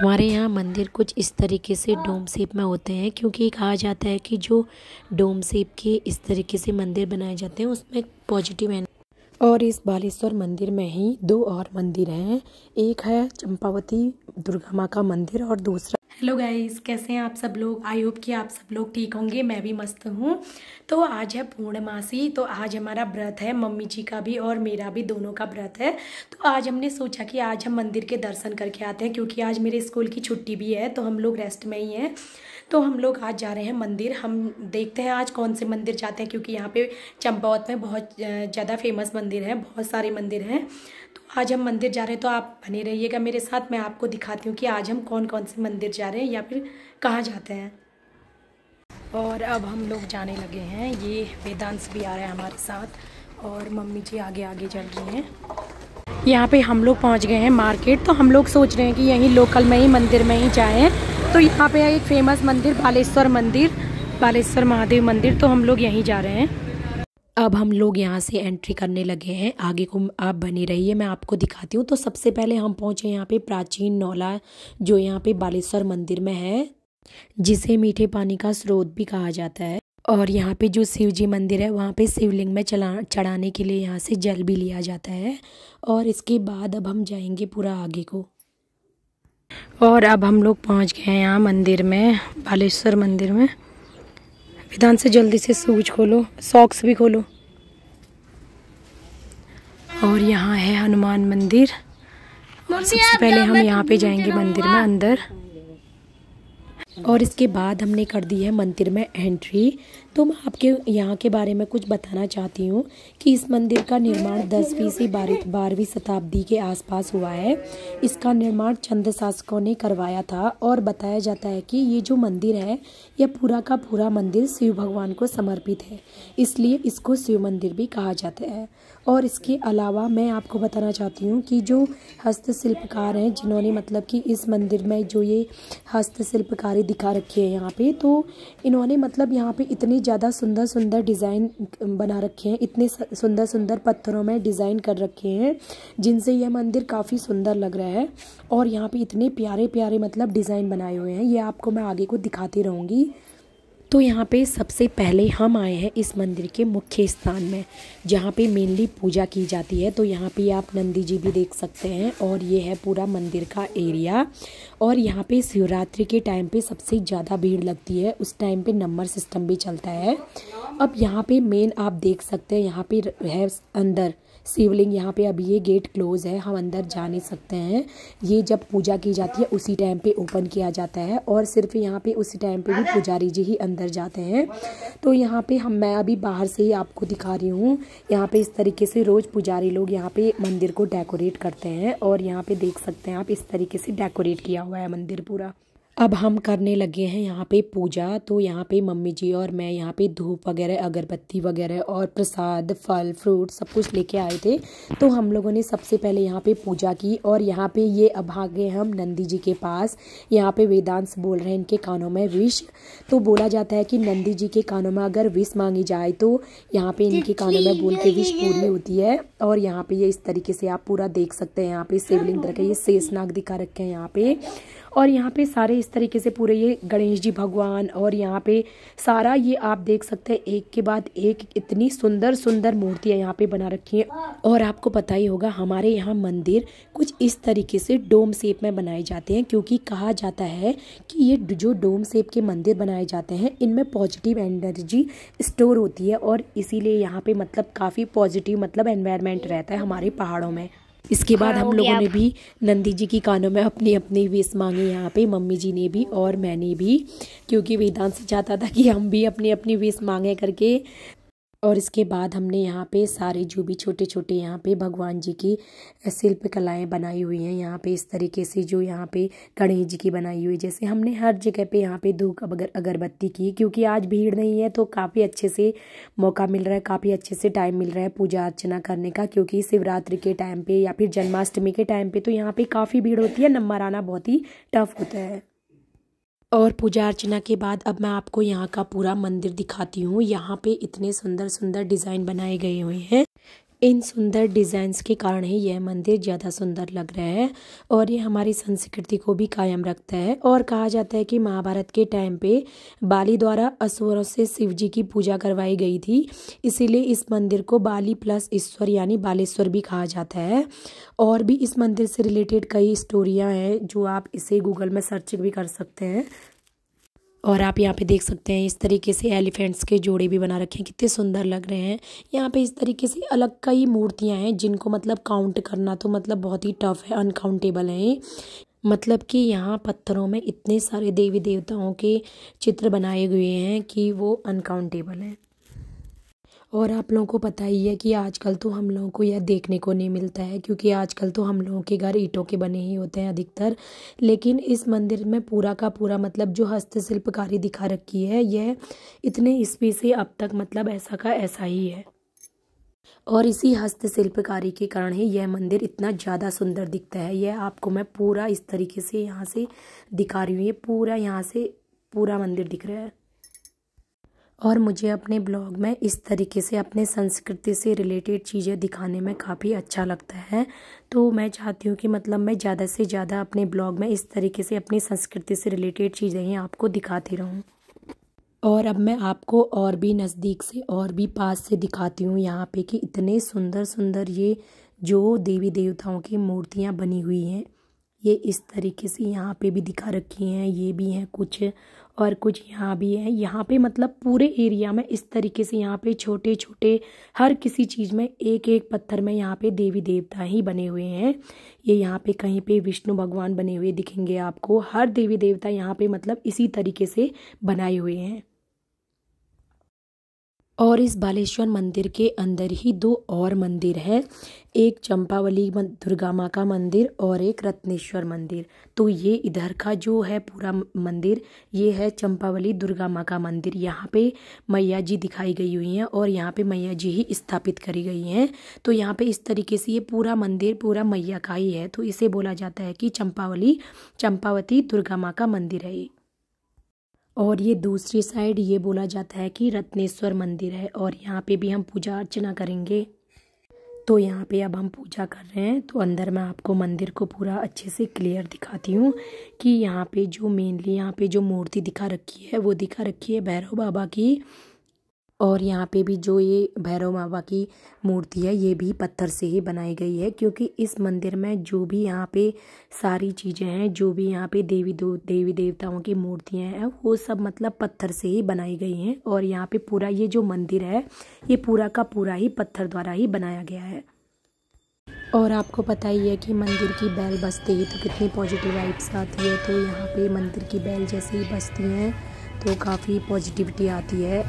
हमारे यहाँ मंदिर कुछ इस तरीके से डोम शेप में होते हैं, क्योंकि कहा जाता है कि जो डोम शेप के इस तरीके से मंदिर बनाए जाते हैं उसमें पॉजिटिव एनर्जी। और इस बालेश्वर मंदिर में ही दो और मंदिर हैं, एक है चंपावती दुर्गा माँ का मंदिर और दूसरा। हेलो गाइस, कैसे हैं आप सब लोग। आई होप कि आप सब लोग ठीक होंगे, मैं भी मस्त हूँ। तो आज है पूर्णमासी, तो आज हमारा व्रत है, मम्मी जी का भी और मेरा भी, दोनों का व्रत है। तो आज हमने सोचा कि आज हम मंदिर के दर्शन करके आते हैं, क्योंकि आज मेरे स्कूल की छुट्टी भी है, तो हम लोग रेस्ट में ही हैं। तो हम लोग आज जा रहे हैं मंदिर। हम देखते हैं आज कौन से मंदिर जाते हैं, क्योंकि यहाँ पे चंपावत में बहुत ज़्यादा फेमस मंदिर है, बहुत सारे मंदिर हैं। तो आज हम मंदिर जा रहे हैं, तो आप बने रहिएगा मेरे साथ। मैं आपको दिखाती हूँ कि आज हम कौन कौन से मंदिर जा रहे हैं या फिर कहाँ जाते हैं। और अब हम लोग जाने लगे हैं, ये वेदांश भी आ रहा है हमारे साथ और मम्मी जी आगे आगे चल रही हैं। यहाँ पे हम लोग पहुँच गए हैं मार्केट, तो हम लोग सोच रहे हैं कि यहीं लोकल में ही मंदिर में ही जाएँ। तो यहाँ पे है एक फेमस मंदिर बालेश्वर मंदिर, बालेश्वर महादेव मंदिर, तो हम लोग यहीं जा रहे हैं। अब हम लोग यहाँ से एंट्री करने लगे हैं, आगे को आप बनी रहिए, मैं आपको दिखाती हूँ। तो सबसे पहले हम पहुँचे यहाँ पे प्राचीन नौला, जो यहाँ पे बालेश्वर मंदिर में है, जिसे मीठे पानी का स्रोत भी कहा जाता है। और यहाँ पे जो शिव जी मंदिर है, वहाँ पे शिवलिंग में चढ़ाने के लिए यहाँ से जल भी लिया जाता है। और इसके बाद अब हम जाएंगे पूरा आगे को। और अब हम लोग पहुँच गए हैं यहाँ मंदिर में, बालेश्वर मंदिर में। विधान से जल्दी से शूज खोलो, सॉक्स भी खोलो। और यहाँ है हनुमान मंदिर। और सबसे पहले हम यहाँ पे जाएंगे मंदिर में अंदर, और इसके बाद हमने कर दी है मंदिर में एंट्री। तो मैं आपके यहाँ के बारे में कुछ बताना चाहती हूँ कि इस मंदिर का निर्माण 10वीं से 12वीं शताब्दी के आसपास हुआ है। इसका निर्माण चंद शासकों ने करवाया था, और बताया जाता है कि ये जो मंदिर है, यह पूरा का पूरा मंदिर शिव भगवान को समर्पित है, इसलिए इसको शिव मंदिर भी कहा जाता है। और इसके अलावा मैं आपको बताना चाहती हूँ कि जो हस्तशिल्पकार हैं, जिन्होंने मतलब कि इस मंदिर में जो ये हस्तशिल्पकारी दिखा रखी है यहाँ पे, तो इन्होंने मतलब यहाँ पे इतनी ज़्यादा सुंदर सुंदर डिज़ाइन बना रखे हैं, इतने सुंदर सुंदर पत्थरों में डिज़ाइन कर रखे हैं, जिनसे यह मंदिर काफ़ी सुंदर लग रहा है। और यहाँ पे इतने प्यारे प्यारे मतलब डिज़ाइन बनाए हुए हैं, ये आपको मैं आगे को दिखाती रहूँगी। तो यहाँ पे सबसे पहले हम आए हैं इस मंदिर के मुख्य स्थान में, जहाँ पे मेनली पूजा की जाती है। तो यहाँ पे आप नंदी जी भी देख सकते हैं, और ये है पूरा मंदिर का एरिया। और यहाँ पे शिवरात्रि के टाइम पे सबसे ज़्यादा भीड़ लगती है, उस टाइम पे नंबर सिस्टम भी चलता है। अब यहाँ पे मेन आप देख सकते हैं, यहाँ पे है अंदर शिवलिंग। यहाँ पे अभी ये गेट क्लोज है, हम अंदर जा नहीं सकते हैं। ये जब पूजा की जाती है उसी टाइम पे ओपन किया जाता है, और सिर्फ यहाँ पे उसी टाइम पे भी पुजारी जी ही अंदर जाते हैं। तो यहाँ पे मैं अभी बाहर से ही आपको दिखा रही हूँ। यहाँ पे इस तरीके से रोज़ पुजारी लोग यहाँ पे मंदिर को डेकोरेट करते हैं, और यहाँ पे देख सकते हैं आप, इस तरीके से डेकोरेट किया हुआ है मंदिर पूरा। अब हम करने लगे हैं यहाँ पे पूजा। तो यहाँ पे मम्मी जी और मैं यहाँ पे धूप वगैरह, अगरबत्ती वगैरह और प्रसाद, फल फ्रूट सब कुछ लेके आए थे। तो हम लोगों ने सबसे पहले यहाँ पे पूजा की, और यहाँ पे ये अब आ गए हम नंदी जी के पास। यहाँ पे वेदांश बोल रहे हैं इनके कानों में विश। तो बोला जाता है कि नंदी जी के कानों में अगर विश मांगी जाए तो यहाँ पे इनके कानों में बोल के विश पूरी होती है। और यहाँ पे ये इस तरीके से आप पूरा देख सकते हैं, यहाँ पे शिवलिंग रखे, ये शेषनाग दिखा रखे हैं यहाँ पे। और यहाँ पे सारे इस तरीके से पूरे ये गणेश जी भगवान, और यहाँ पे सारा ये आप देख सकते हैं, एक के बाद एक इतनी सुंदर सुंदर मूर्तियाँ यहाँ पे बना रखी हैं। और आपको पता ही होगा हमारे यहाँ मंदिर कुछ इस तरीके से डोम शेप में बनाए जाते हैं, क्योंकि कहा जाता है कि ये जो डोम शेप के मंदिर बनाए जाते हैं, इनमें पॉजिटिव एनर्जी स्टोर होती है, और इसीलिए यहाँ पे मतलब काफ़ी पॉजिटिव मतलब एनवायरनमेंट रहता है हमारे पहाड़ों में। इसके बाद हम लोगों ने भी नंदी जी की कानों में अपनी अपनी विश मांगी, यहाँ पे मम्मी जी ने भी और मैंने भी, क्योंकि वेदांश चाहता था कि हम भी अपनी अपनी विश मांगे करके। और इसके बाद हमने यहाँ पे सारे जो भी छोटे छोटे यहाँ पे भगवान जी की शिल्प कलाएँ बनाई हुई हैं, यहाँ पे इस तरीके से जो यहाँ पे गणेश जी की बनाई हुई, जैसे हमने हर जगह पे यहाँ पे धूप अगरबत्ती की, क्योंकि आज भीड़ नहीं है तो काफ़ी अच्छे से मौका मिल रहा है, काफ़ी अच्छे से टाइम मिल रहा है पूजा अर्चना करने का। क्योंकि शिवरात्रि के टाइम पे या फिर जन्माष्टमी के टाइम पे तो यहाँ पे काफ़ी भीड़ होती है, नंबर आना बहुत ही टफ होता है। और पूजा अर्चना के बाद अब मैं आपको यहाँ का पूरा मंदिर दिखाती हूँ। यहाँ पे इतने सुंदर सुंदर डिज़ाइन बनाए गए हुए हैं, इन सुंदर डिज़ाइंस के कारण ही यह मंदिर ज़्यादा सुंदर लग रहा है और ये हमारी संस्कृति को भी कायम रखता है। और कहा जाता है कि महाभारत के टाइम पे बाली द्वारा असुरों से शिव जी की पूजा करवाई गई थी, इसीलिए इस मंदिर को बाली प्लस ईश्वर यानी बालेश्वर भी कहा जाता है। और भी इस मंदिर से रिलेटेड कई स्टोरियाँ हैं जो आप इसे गूगल में सर्च भी कर सकते हैं। और आप यहाँ पे देख सकते हैं इस तरीके से एलिफेंट्स के जोड़े भी बना रखे हैं, कितने सुंदर लग रहे हैं। यहाँ पे इस तरीके से अलग कई मूर्तियाँ हैं जिनको मतलब काउंट करना तो मतलब बहुत ही टफ है, अनकाउंटेबल है। मतलब कि यहाँ पत्थरों में इतने सारे देवी देवताओं के चित्र बनाए हुए हैं कि वो अनकाउंटेबल हैं। और आप लोगों को पता ही है कि आजकल तो हम लोगों को यह देखने को नहीं मिलता है, क्योंकि आजकल तो हम लोगों के घर ईंटों के बने ही होते हैं अधिकतर। लेकिन इस मंदिर में पूरा का पूरा मतलब जो हस्तशिल्पकारी दिखा रखी है, यह इतने ईस्वी से अब तक मतलब ऐसा का ऐसा ही है। और इसी हस्तशिल्पकारी के कारण ही यह मंदिर इतना ज़्यादा सुंदर दिखता है। यह आपको मैं पूरा इस तरीके से यहाँ से दिखा रही हूँ, ये पूरा यहाँ से पूरा मंदिर दिख रहा है। और मुझे अपने ब्लॉग में इस तरीके से अपने संस्कृति से रिलेटेड चीज़ें दिखाने में काफ़ी अच्छा लगता है। तो मैं चाहती हूँ कि मतलब मैं ज़्यादा से ज़्यादा अपने ब्लॉग में इस तरीके से अपनी संस्कृति से रिलेटेड चीज़ें ही आपको दिखाती रहूँ। और अब मैं आपको और भी नज़दीक से और भी पास से दिखाती हूँ यहाँ पे कि इतने सुंदर सुंदर ये जो देवी देवताओं की मूर्तियाँ बनी हुई हैं, ये इस तरीके से यहाँ पे भी दिखा रखी हैं। ये भी हैं कुछ और कुछ यहाँ भी है। यहाँ पे मतलब पूरे एरिया में इस तरीके से यहाँ पे छोटे छोटे हर किसी चीज़ में एक एक पत्थर में यहाँ पे देवी देवता ही बने हुए हैं। ये यहाँ पे कहीं पे विष्णु भगवान बने हुए दिखेंगे आपको। हर देवी देवता यहाँ पे मतलब इसी तरीके से बनाए हुए हैं। और इस बालेश्वर मंदिर के अंदर ही दो और मंदिर है, एक चंपावली दुर्गा माँ का मंदिर और एक रत्नेश्वर मंदिर। तो ये इधर का जो है पूरा मंदिर, ये है चंपावली दुर्गा माँ का मंदिर। यहाँ पे मैया जी दिखाई गई हुई हैं और यहाँ पे मैया जी ही स्थापित करी गई हैं। तो यहाँ पे इस तरीके से ये पूरा मंदिर पूरा मैया का ही है, तो इसे बोला जाता है कि चंपावती दुर्गा माँ का मंदिर है ये। और ये दूसरी साइड ये बोला जाता है कि रत्नेश्वर मंदिर है और यहाँ पे भी हम पूजा अर्चना करेंगे। तो यहाँ पे अब हम पूजा कर रहे हैं, तो अंदर मैं आपको मंदिर को पूरा अच्छे से क्लियर दिखाती हूँ कि यहाँ पे जो मेनली यहाँ पे जो मूर्ति दिखा रखी है वो दिखा रखी है भैरव बाबा की। और यहाँ पे भी जो ये भैरव बाबा की मूर्ति है ये भी पत्थर से ही बनाई गई है, क्योंकि इस मंदिर में जो भी यहाँ पे सारी चीज़ें हैं, जो भी यहाँ पे देवी देवताओं की मूर्तियाँ हैं, वो सब मतलब पत्थर से ही बनाई गई हैं। और यहाँ पे पूरा ये जो मंदिर है ये पूरा का पूरा ही पत्थर द्वारा ही बनाया गया है। और आपको पता ही है कि मंदिर की बेल बजते ही तो कितनी पॉजिटिव वाइब्स आती है। तो यहाँ पे मंदिर की बेल जैसे ही बजती हैं तो काफ़ी पॉजिटिविटी आती है।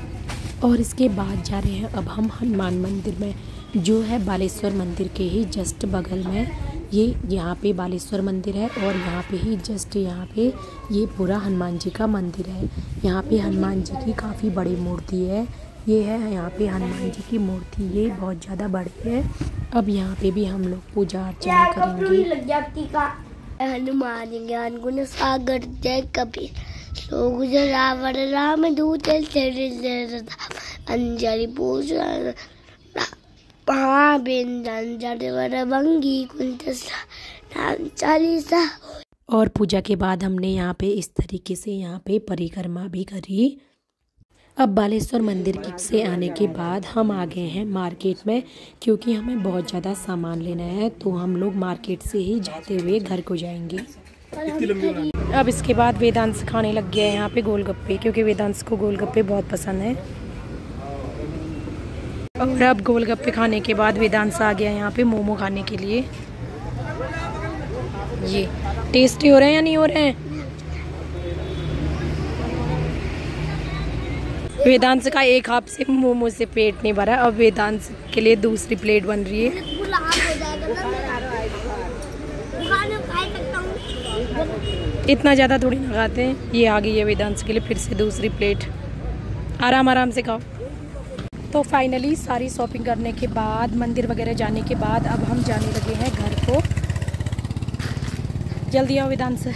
और इसके बाद जा रहे हैं अब हम हनुमान मंदिर में, जो है बालेश्वर मंदिर के ही जस्ट बगल में ये यहाँ पे बालेश्वर मंदिर है। और यहाँ पे ही जस्ट यहाँ पे ये पूरा हनुमान जी का मंदिर है। यहाँ पे हनुमान जी की काफ़ी बड़ी मूर्ति है। ये है यहाँ पे हनुमान जी की मूर्ति, ये बहुत ज़्यादा बड़ी है। अब यहाँ पे भी हम लोग पूजा अर्चना करेंगे। हनुमान ज्ञान गुण सागर जय कबीर लोग रावण राम दूत अंजलि पूज भंगी कुंत चालीसा। और पूजा के बाद हमने यहाँ पे इस तरीके से यहाँ पे परिक्रमा भी करी। अब बालेश्वर मंदिर से आने के बाद हम आ गए हैं मार्केट में, क्योंकि हमें बहुत ज़्यादा सामान लेना है। तो हम लोग मार्केट से ही जाते हुए घर को जाएंगे। अब इसके बाद वेदांश खाने लग गया है यहाँ पे गोलगप्पे, क्योंकि वेदांश को गोलगप्पे बहुत पसंद है। और अब गोलगप्पे खाने के बाद वेदांश आ गया यहाँ पे मोमो खाने के लिए। ये टेस्टी हो रहे हैं या नहीं हो रहे हैं? वेदांश का एक हाथ से मोमो से पेट नहीं भरा, अब वेदांश के लिए दूसरी प्लेट बन रही है। इतना ज़्यादा थोड़ी ना खाते हैं। ये आ गई है वेदांश के लिए फिर से दूसरी प्लेट, आराम आराम से खाओ। तो फाइनली सारी शॉपिंग करने के बाद मंदिर वगैरह जाने के बाद अब हम जाने लगे हैं घर को। जल्दी आओ वेदांश।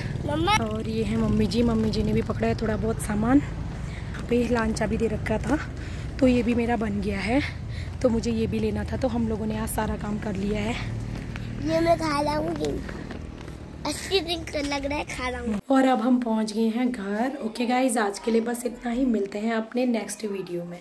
और ये है मम्मी जी ने भी पकड़ा है थोड़ा बहुत सामान। यहाँ पे लांचा भी दे रखा था, तो ये भी मेरा बन गया है। तो तो मुझे ये भी लेना था, तो हम लोगों ने आज सारा काम कर लिया है। ये मैं खा लाऊंगी, अच्छी लग रहा है, खा लाऊंगी। और अब हम पहुंच गए हैं घर। ओके गाइज, आज के लिए बस इतना ही, मिलते हैं अपने नेक्स्ट वीडियो में।